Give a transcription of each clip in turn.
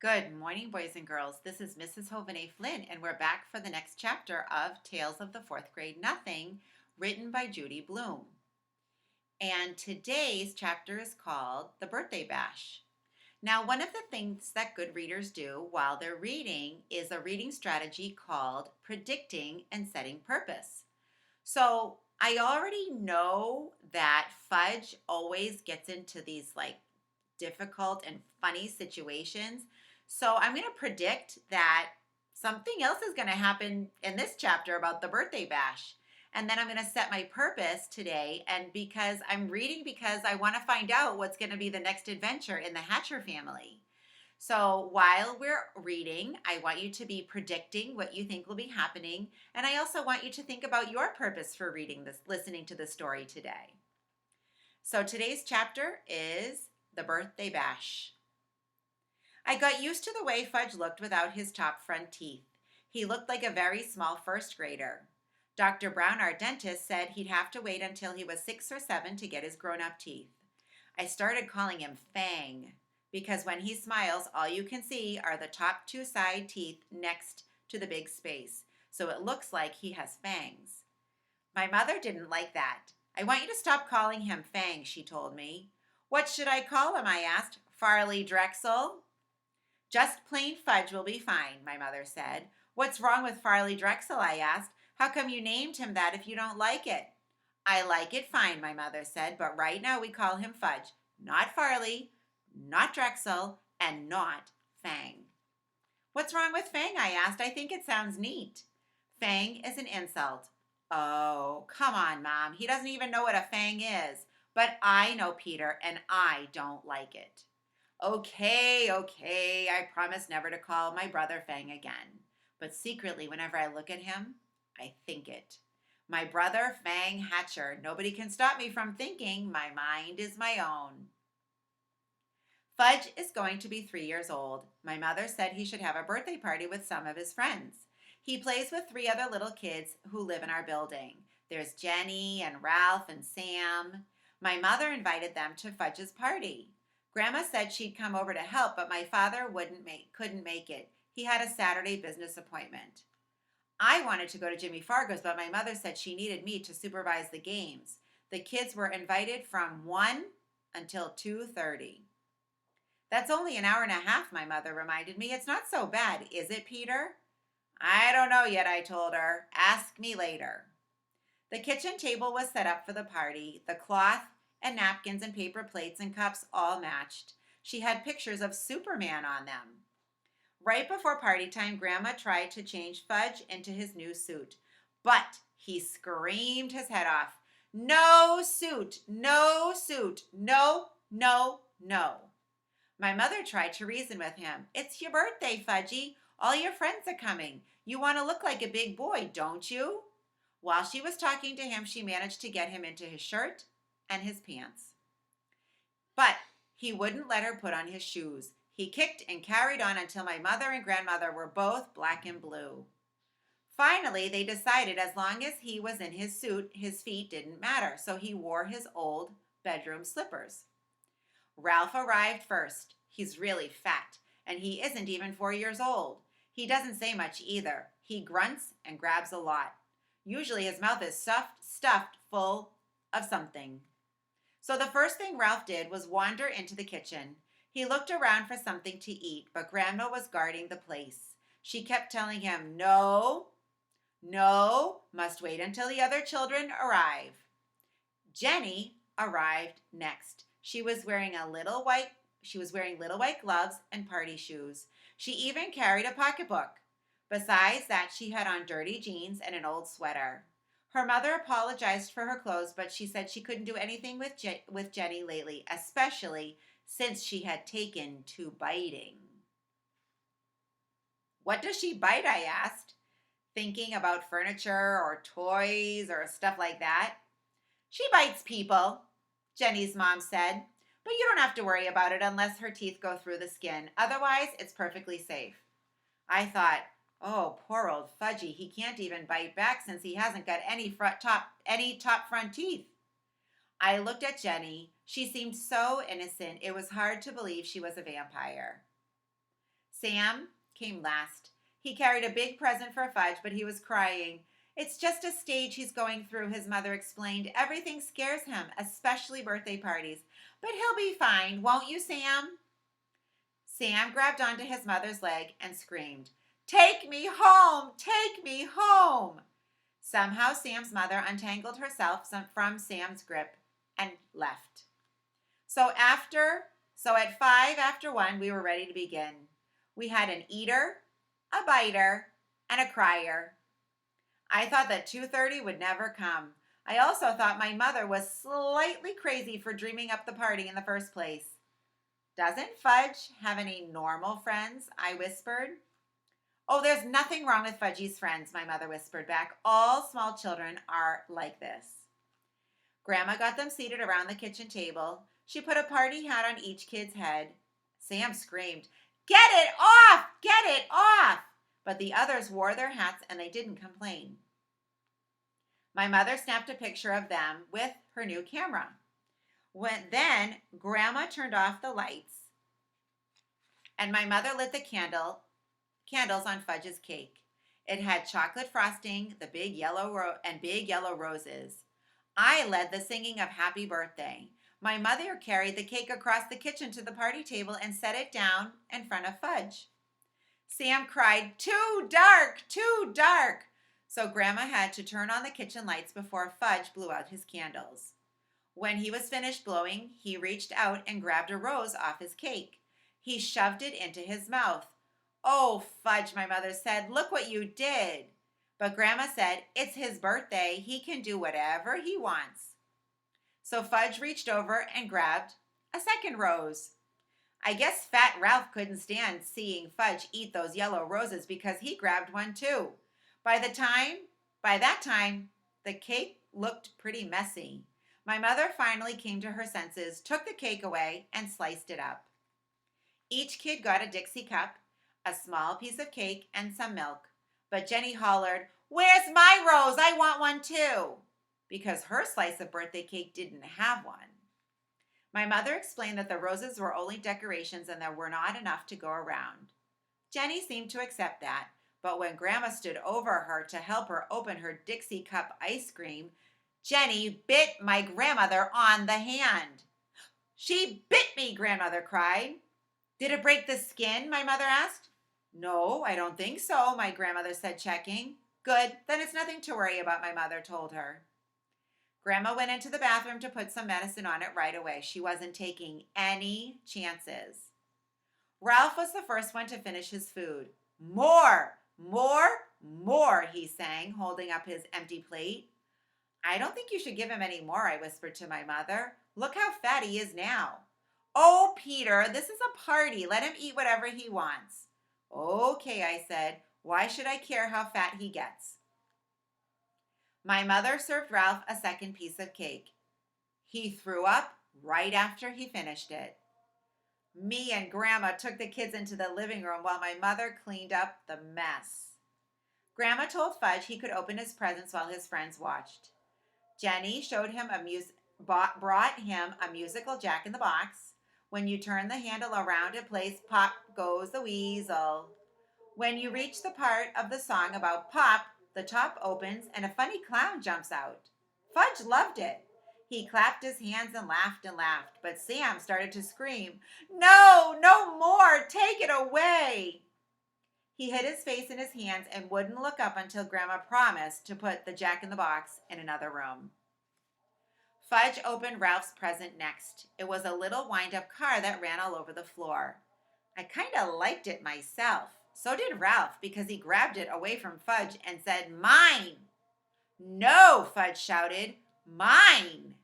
Good morning, boys and girls. This is Mrs. Jovane-Flynn, and we're back for the next chapter of Tales of the Fourth Grade Nothing, written by Judy Blume. And today's chapter is called The Birthday Bash. Now, one of the things that good readers do while they're reading is a reading strategy called predicting and setting purpose. So I already know that Fudge always gets into these difficult and funny situations. So I'm going to predict that something else is going to happen in this chapter about the birthday bash. And then I'm going to set my purpose today. And because I'm reading, because I want to find out what's going to be the next adventure in the Hatcher family. So while we're reading, I want you to be predicting what you think will be happening. And I also want you to think about your purpose for reading this, listening to the story today. So today's chapter is The Birthday Bash. I got used to the way Fudge looked without his top front teeth. He looked like a very small first grader. Dr. Brown, our dentist, said he'd have to wait until he was 6 or 7 to get his grown-up teeth. I started calling him Fang, because when he smiles, all you can see are the top 2 side teeth next to the big space, so it looks like he has fangs. My mother didn't like that. I want you to stop calling him Fang, she told me. What should I call him? I asked. Farley Drexel? Just plain Fudge will be fine, my mother said. What's wrong with Farley Drexel? I asked. How come you named him that if you don't like it? I like it fine, my mother said, but right now we call him Fudge. Not Farley, not Drexel, and not Fang. What's wrong with Fang? I asked. I think it sounds neat. Fang is an insult. Oh, come on, Mom. He doesn't even know what a fang is. But I know, Peter, and I don't like it. Okay, I promise never to call my brother Fang again. But secretly, whenever I look at him, I think it. My brother Fang Hatcher. Nobody can stop me from thinking. My mind is my own. Fudge is going to be 3 years old. My mother said he should have a birthday party with some of his friends. He plays with 3 other little kids who live in our building. There's Jenny and Ralph and Sam. My mother invited them to Fudge's party. Grandma said she'd come over to help, but my father couldn't make it. He had a Saturday business appointment. I wanted to go to Jimmy Fargo's, but my mother said she needed me to supervise the games. The kids were invited from 1 until 2:30. That's only an hour and a half, my mother reminded me. It's not so bad, is it, Peter? I don't know yet, I told her. Ask me later. The kitchen table was set up for the party. The cloth and napkins and paper plates and cups all matched. She had pictures of Superman on them. Right before party time, Grandma tried to change Fudge into his new suit, but he screamed his head off. No suit, no suit, no, no, no. My mother tried to reason with him. It's your birthday, Fudgy. All your friends are coming. You want to look like a big boy, don't you? While she was talking to him, she managed to get him into his shirt and his pants. But he wouldn't let her put on his shoes. He kicked and carried on until my mother and grandmother were both black and blue. Finally, they decided as long as he was in his suit, his feet didn't matter, so he wore his old bedroom slippers. Ralph arrived first. He's really fat, and he isn't even 4 years old. He doesn't say much either. He grunts and grabs a lot. Usually his mouth is stuffed full of something. So the first thing Ralph did was wander into the kitchen. He looked around for something to eat, but Grandma was guarding the place. She kept telling him, no, no, must wait until the other children arrive. Jenny arrived next. She was wearing little white gloves and party shoes. She even carried a pocketbook. Besides that, she had on dirty jeans and an old sweater. Her mother apologized for her clothes, but she said she couldn't do anything with Jenny lately, especially since she had taken to biting. What does she bite? I asked, thinking about furniture or toys or stuff like that. She bites people, Jenny's mom said, but you don't have to worry about it unless her teeth go through the skin. Otherwise, it's perfectly safe. I thought, oh, poor old Fudgy, he can't even bite back since he hasn't got any top front teeth. I looked at Jenny. She seemed so innocent, it was hard to believe she was a vampire. Sam came last. He carried a big present for Fudge, but he was crying. It's just a stage he's going through, his mother explained. Everything scares him, especially birthday parties. But he'll be fine, won't you, Sam? Sam grabbed onto his mother's leg and screamed, "Take me home! Take me home!" Somehow Sam's mother untangled herself from Sam's grip and left. So at 1:05, we were ready to begin. We had an eater, a biter, and a crier. I thought that 2:30 would never come. I also thought my mother was slightly crazy for dreaming up the party in the first place. Doesn't Fudge have any normal friends? I whispered. Oh, there's nothing wrong with Fudgy's friends, my mother whispered back. All small children are like this. Grandma got them seated around the kitchen table. She put a party hat on each kid's head. Sam screamed, "Get it off! Get it off!" But the others wore their hats and they didn't complain. My mother snapped a picture of them with her new camera. Then Grandma turned off the lights and my mother lit the candles on Fudge's cake. It had chocolate frosting, the big yellow roses. I led the singing of Happy Birthday. My mother carried the cake across the kitchen to the party table and set it down in front of Fudge. Sam cried, "Too dark, too dark!" So Grandma had to turn on the kitchen lights before Fudge blew out his candles. When he was finished blowing, he reached out and grabbed a rose off his cake. He shoved it into his mouth. "Oh, Fudge," my mother said, "look what you did." But Grandma said, "It's his birthday. He can do whatever he wants." So Fudge reached over and grabbed a second rose. I guess Fat Ralph couldn't stand seeing Fudge eat those yellow roses because he grabbed one too. By that time, the cake looked pretty messy. My mother finally came to her senses, took the cake away, and sliced it up. Each kid got a Dixie cup, a small piece of cake, and some milk. But Jenny hollered, "Where's my rose? I want one too," because her slice of birthday cake didn't have one. My mother explained that the roses were only decorations and there were not enough to go around. Jenny seemed to accept that, but when Grandma stood over her to help her open her Dixie cup ice cream, Jenny bit my grandmother on the hand. "She bit me," Grandmother cried. "Did it break the skin?" my mother asked. "No, I don't think so," my grandmother said, checking. "Good, then it's nothing to worry about," my mother told her. Grandma went into the bathroom to put some medicine on it right away. She wasn't taking any chances. Ralph was the first one to finish his food. "More, more, more," he sang, holding up his empty plate. "I don't think you should give him any more," I whispered to my mother. "Look how fat he is now." "Oh, Peter, this is a party. Let him eat whatever he wants." "Okay," I said. "Why should I care how fat he gets?" My mother served Ralph a second piece of cake. He threw up right after he finished it. Me and Grandma took the kids into the living room while my mother cleaned up the mess. Grandma told Fudge he could open his presents while his friends watched. Jenny brought him a musical Jack-in-the-Box. When you turn the handle around, it plays "Pop Goes the Weasel." When you reach the part of the song about Pop, the top opens and a funny clown jumps out. Fudge loved it. He clapped his hands and laughed, but Sam started to scream, "No, no more, take it away." He hid his face in his hands and wouldn't look up until Grandma promised to put the Jack-in-the-Box in another room. Fudge opened Ralph's present next. It was a little wind-up car that ran all over the floor. I kind of liked it myself. So did Ralph, because he grabbed it away from Fudge and said, "Mine." "No," Fudge shouted, "mine."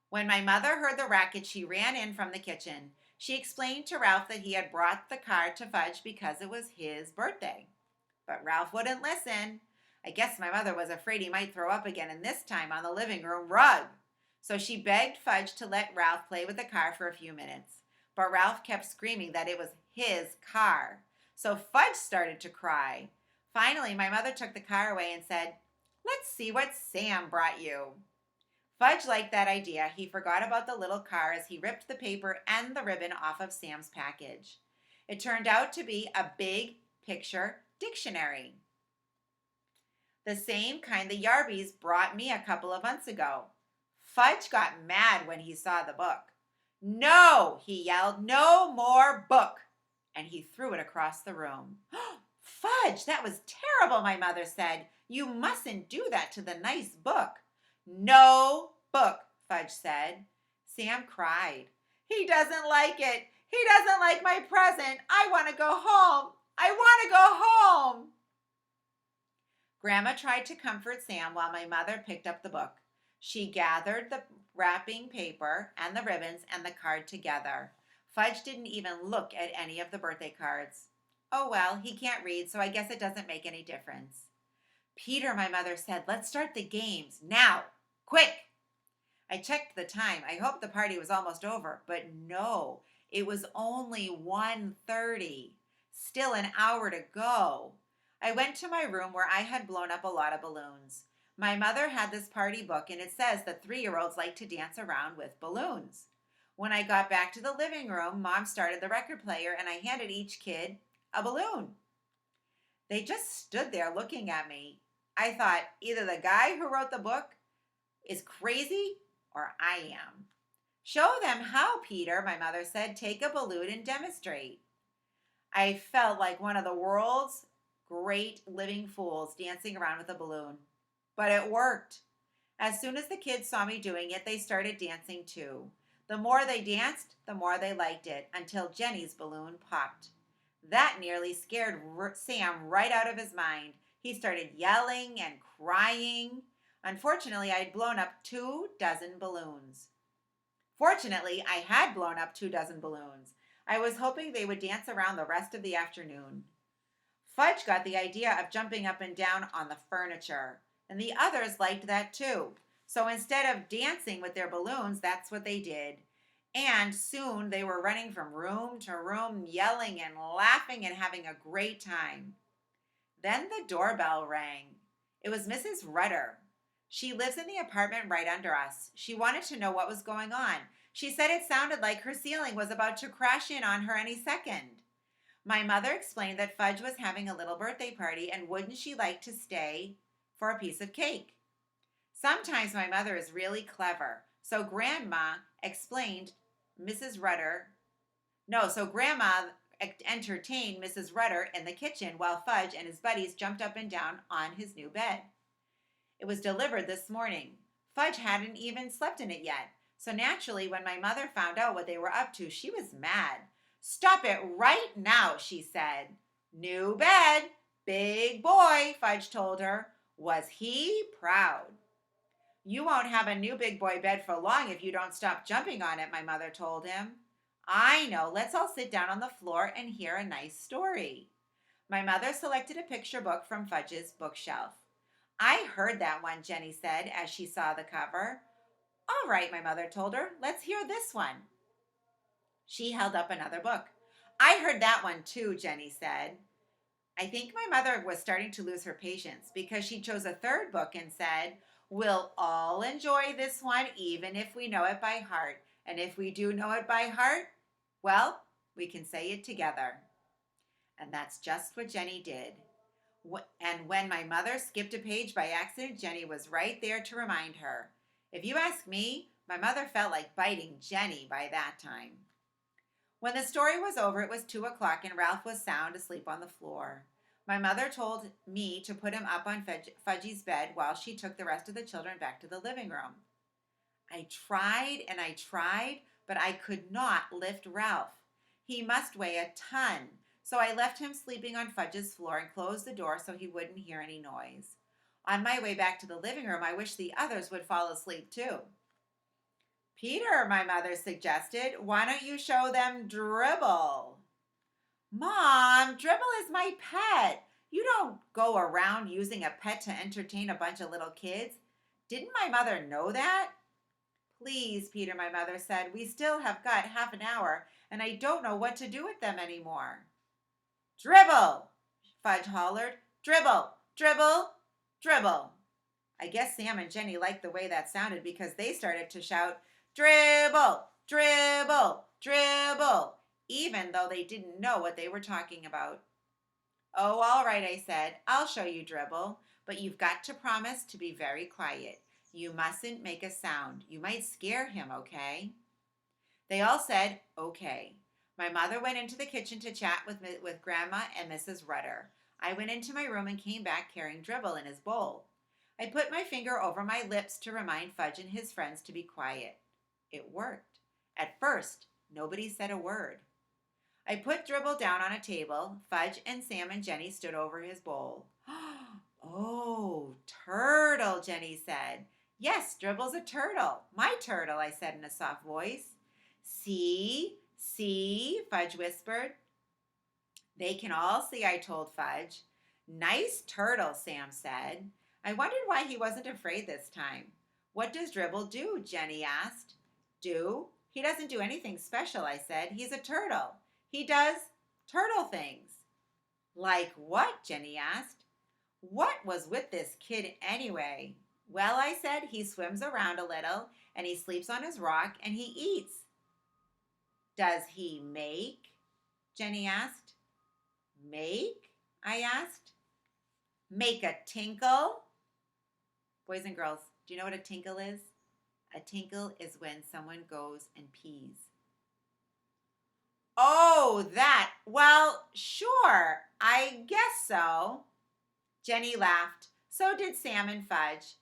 When my mother heard the racket, she ran in from the kitchen. She explained to Ralph that he had brought the car to Fudge because it was his birthday. But Ralph wouldn't listen. I guess my mother was afraid he might throw up again, and this time on the living room rug. So she begged Fudge to let Ralph play with the car for a few minutes. But Ralph kept screaming that it was his car. So Fudge started to cry. Finally, my mother took the car away and said, "Let's see what Sam brought you." Fudge liked that idea. He forgot about the little car as he ripped the paper and the ribbon off of Sam's package. It turned out to be a big picture dictionary. The same kind the Yarbies brought me a couple of months ago. Fudge got mad when he saw the book. "No," he yelled, "no more book." And he threw it across the room. "Fudge, that was terrible," my mother said. "You mustn't do that to the nice book." "No book," Fudge said. Sam cried. "He doesn't like it. He doesn't like my present. I want to go home. I want to go home." Grandma tried to comfort Sam while my mother picked up the book. She gathered the wrapping paper and the ribbons and the card together. Fudge didn't even look at any of the birthday cards. "Oh well, he can't read, so I guess it doesn't make any difference." "Peter," my mother said, "let's start the games. Now! Quick!" I checked the time. I hoped the party was almost over, but no, it was only 1:30. Still an hour to go. I went to my room where I had blown up a lot of balloons. My mother had this party book, and it says that 3-year-olds like to dance around with balloons. When I got back to the living room, Mom started the record player, and I handed each kid a balloon. They just stood there looking at me. I thought either the guy who wrote the book is crazy or I am. "Show them how, Peter," my mother said. "Take a balloon and demonstrate." I felt like one of the world's great living fools dancing around with a balloon. But it worked. As soon as the kids saw me doing it, they started dancing too. The more they danced, the more they liked it, until Jenny's balloon popped. That nearly scared Sam right out of his mind. He started yelling and crying. Unfortunately, I had blown up 24 balloons. Fortunately, I had blown up 24 balloons. I was hoping they would dance around the rest of the afternoon. Fudge got the idea of jumping up and down on the furniture, and the others liked that too. So instead of dancing with their balloons, that's what they did. And soon they were running from room to room, yelling and laughing and having a great time. Then the doorbell rang. It was Mrs. Rudder. She lives in the apartment right under us. She wanted to know what was going on. She said it sounded like her ceiling was about to crash in on her any second. My mother explained that Fudge was having a little birthday party, and wouldn't she like to stay for a piece of cake? Sometimes my mother is really clever. So Grandma entertained Mrs. Rudder in the kitchen while Fudge and his buddies jumped up and down on his new bed. It was delivered this morning. Fudge hadn't even slept in it yet. So naturally, when my mother found out what they were up to, she was mad. "Stop it right now," she said. "New bed. Big boy," Fudge told her. Was he proud. "You won't have a new big boy bed for long if you don't stop jumping on it," my mother told him. "I know. Let's all sit down on the floor and hear a nice story." My mother selected a picture book from Fudge's bookshelf. "I heard that one," Jenny said as she saw the cover. "All right," my mother told her. "Let's hear this one." She held up another book. "I heard that one too," Jenny said. I think my mother was starting to lose her patience because she chose a third book and said, "We'll all enjoy this one even if we know it by heart. And if we do know it by heart, well, we can say it together." And that's just what Jenny did. And when my mother skipped a page by accident, Jenny was right there to remind her. If you ask me, my mother felt like biting Jenny by that time. When the story was over, it was 2:00 and Ralph was sound asleep on the floor. My mother told me to put him up on Fudgy's bed while she took the rest of the children back to the living room. I tried and I tried, but I could not lift Ralph. He must weigh a ton, so I left him sleeping on Fudge's floor and closed the door so he wouldn't hear any noise. On my way back to the living room, I wished the others would fall asleep too. "Peter," my mother suggested, "why don't you show them dribble?" "Mom, dribble is my pet. You don't go around using a pet to entertain a bunch of little kids. Didn't my mother know that?" "Please, Peter," my mother said, "we still have got half an hour, and I don't know what to do with them anymore." "Dribble!" Fudge hollered. "Dribble, dribble, dribble." I guess Sam and Jenny liked the way that sounded because they started to shout, "Dribble, dribble, dribble," even though they didn't know what they were talking about. Oh, all right, I said. I'll show you, Dribble, but you've got to promise to be very quiet. You mustn't make a sound. You might scare him, okay? They all said, okay. My mother went into the kitchen to chat with Grandma and Mrs. Rudder. I went into my room and came back carrying Dribble in his bowl. I put my finger over my lips to remind Fudge and his friends to be quiet. It worked. At first, nobody said a word. I put Dribble down on a table. Fudge and Sam and Jenny stood over his bowl. Oh, turtle, Jenny said. Yes, Dribble's a turtle. My turtle, I said in a soft voice. See, Fudge whispered. They can all see, I told Fudge. Nice turtle, Sam said. I wondered why he wasn't afraid this time. What does Dribble do? Jenny asked. Do? He doesn't do anything special, I said. He's a turtle. He does turtle things. Like what? Jenny asked. What was with this kid anyway? Well, I said, he swims around a little, and he sleeps on his rock, and he eats. Does he make? Jenny asked. Make? I asked. Make a tinkle? Boys and girls, do you know what a tinkle is? A tinkle is when someone goes and pees. Oh, that. Well, sure, I guess so. Jenny laughed. So did Sam and Fudge.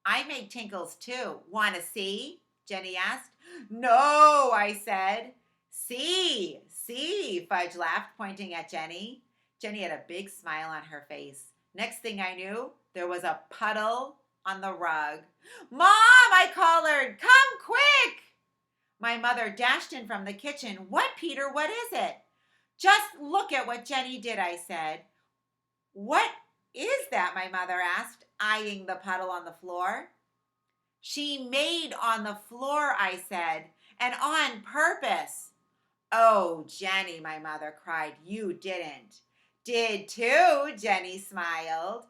I make tinkles too. Want to see? Jenny asked. No, I said. See, Fudge laughed, pointing at Jenny. Jenny had a big smile on her face. Next thing I knew, there was a puddle on the rug. Mom, I collared, come quick! My mother dashed in from the kitchen. What, Peter, what is it? Just look at what Jenny did, I said. What is that? My mother asked, eyeing the puddle on the floor. She made on the floor, I said, and on purpose. Oh, Jenny, my mother cried, you didn't. Did too, Jenny smiled.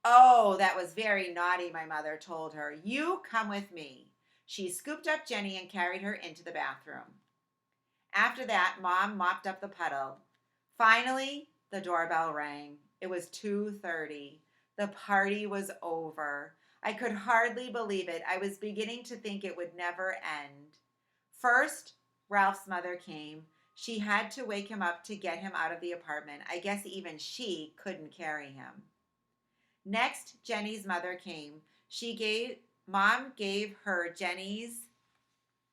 Oh, that was very naughty, my mother told her. You come with me. She scooped up Jenny and carried her into the bathroom. After that, Mom mopped up the puddle. Finally, the doorbell rang. It was 2:30. The party was over. I could hardly believe it. I was beginning to think it would never end. First, Ralph's mother came. She had to wake him up to get him out of the apartment. I guess even she couldn't carry him. Next, Jenny's mother came. Mom gave her Jenny's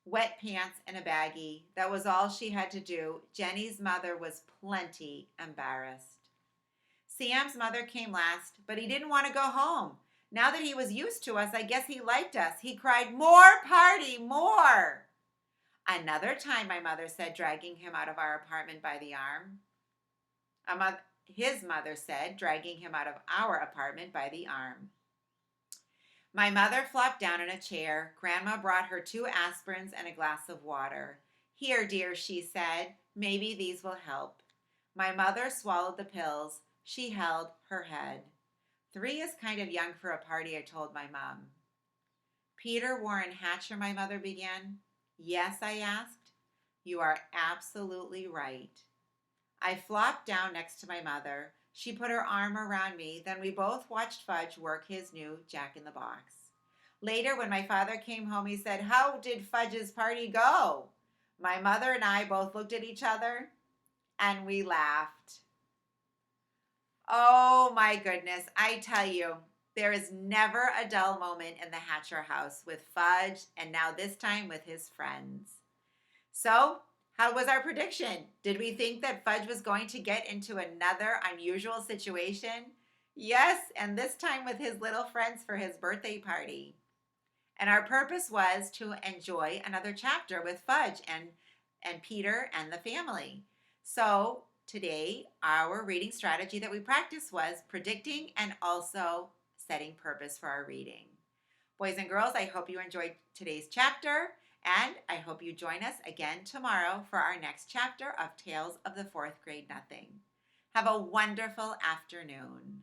wet pants and a baggie. That was all she had to do. Jenny's mother was plenty embarrassed. Sam's mother came last, but he didn't want to go home. Now that he was used to us, I guess he liked us. He cried, more party, more. Another time, my mother said, dragging him out of our apartment by the arm. His mother said, dragging him out of our apartment by the arm. My mother flopped down in a chair. Grandma brought her 2 aspirins and a glass of water. Here, dear, she said, maybe these will help. My mother swallowed the pills. She held her head. 3 is kind of young for a party, I told my mom. Peter Warren Hatcher, my mother began. Yes, I asked. You are absolutely right. I flopped down next to my mother. She put her arm around me. Then we both watched Fudge work his new Jack-in-the-Box. Later, when my father came home, he said, how did Fudge's party go? My mother and I both looked at each other and we laughed. Oh my goodness, I tell you, there is never a dull moment in the Hatcher house with Fudge, and now this time with his friends. So, how was our prediction? Did we think that Fudge was going to get into another unusual situation? Yes, and this time with his little friends for his birthday party. And our purpose was to enjoy another chapter with Fudge and Peter and the family. So, today, our reading strategy that we practiced was predicting and also setting purpose for our reading. Boys and girls, I hope you enjoyed today's chapter, and I hope you join us again tomorrow for our next chapter of Tales of the Fourth Grade Nothing. Have a wonderful afternoon.